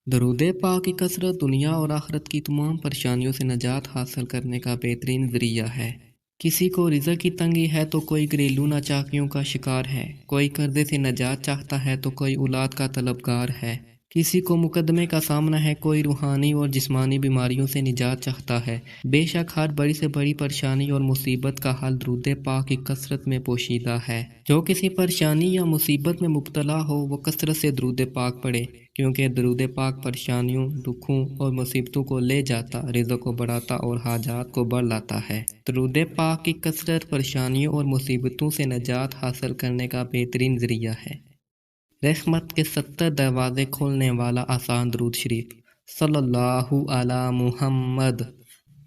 درود پاک کی کثرت دنیا اور آخرت کی تمام پریشانیوں سے نجات حاصل کرنے کا بہترین ذریعہ ہے۔ کسی کو رزق کی تنگی ہے تو کوئی گھریلو ناچاکیوں کا شکار ہے، کوئی قرضے سے نجات چاہتا ہے تو کوئی اولاد کا طلبگار ہے، کسی کو مقدمے کا سامنا ہے، کوئی روحانی اور جسمانی بیماریوں سے نجات چاہتا ہے۔ بے شک ہر بڑی سے بڑی پریشانی اور مصیبت کا حل درود پاک کی کثرت میں پوشیدہ ہے۔ جو کسی پریشانی یا مصیبت میں مبتلا ہو وہ کثرت سے درود پاک پڑھے، کیونکہ درود پاک پریشانیوں، دکھوں اور مصیبتوں کو لے جاتا، رزق کو بڑھاتا اور حاجات کو بڑھ لاتا ہے۔ درود پاک کی کثرت پریشانیوں اور مصیبتوں سے نجات حاصل کرنے کا بہترین ذریعہ ہے۔ رحمت کے 70 دروازے کھولنے والا آسان درود شریف، صلی اللہ علی محمد۔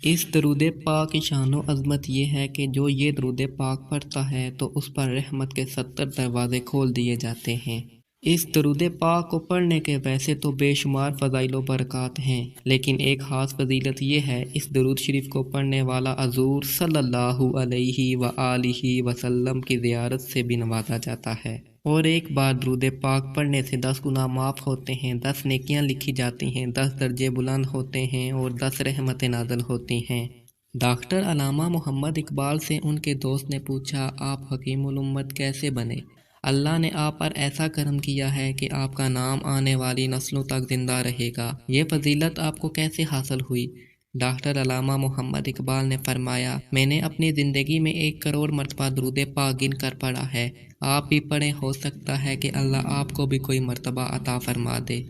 اس درود پاک کی شان و عظمت یہ ہے کہ جو یہ درود پاک پڑھتا ہے تو اس پر رحمت کے 70 دروازے کھول دیے جاتے ہیں۔ اس درود پاک کو پڑھنے کے ویسے تو بے شمار فضائل و برکات ہیں، لیکن ایک خاص فضیلت یہ ہے، اس درود شریف کو پڑھنے والا حضور صلی اللہ علیہ وآلہ وسلم کی زیارت سے بھی نوازا جاتا ہے، اور ایک بار درود پاک پڑھنے سے 10 گناہ معاف ہوتے ہیں، 10 نیکیاں لکھی جاتی ہیں، 10 درجے بلند ہوتے ہیں اور 10 رحمتیں نازل ہوتی ہیں۔ ڈاکٹر علامہ محمد اقبال سے ان کے دوست نے پوچھا، آپ حکیم الامت کیسے بنے؟ اللہ نے آپ پر ایسا کرم کیا ہے کہ آپ کا نام آنے والی نسلوں تک زندہ رہے گا، یہ فضیلت آپ کو کیسے حاصل ہوئی؟ ڈاکٹر علامہ محمد اقبال نے فرمایا، میں نے اپنی زندگی میں 1 کروڑ مرتبہ درود پاک گن کر پڑھا ہے، آپ بھی پڑھیں، ہو سکتا ہے کہ اللہ آپ کو بھی کوئی مرتبہ عطا فرما دے۔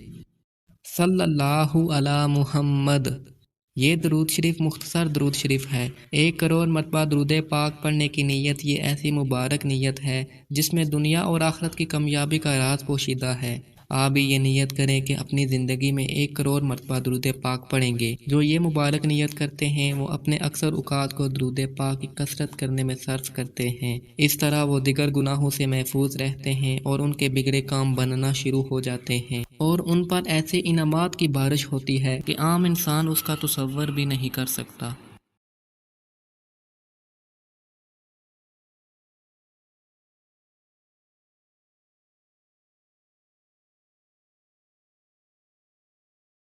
صلی اللہ علی محمد۔ یہ درود شریف مختصر درود شریف ہے۔ 1 کروڑ مرتبہ درود پاک پڑھنے کی نیت یہ ایسی مبارک نیت ہے جس میں دنیا اور آخرت کی کامیابی کا راز پوشیدہ ہے۔ آپ بھی یہ نیت کریں کہ اپنی زندگی میں 1 کروڑ مرتبہ درود پاک پڑھیں گے۔ جو یہ مبارک نیت کرتے ہیں وہ اپنے اکثر اوقات کو درود پاک کی کثرت کرنے میں صرف کرتے ہیں، اس طرح وہ دیگر گناہوں سے محفوظ رہتے ہیں اور ان کے بگڑے کام بننا شروع ہو جاتے ہیں، اور ان پر ایسے انعامات کی بارش ہوتی ہے کہ عام انسان اس کا تصور بھی نہیں کر سکتا۔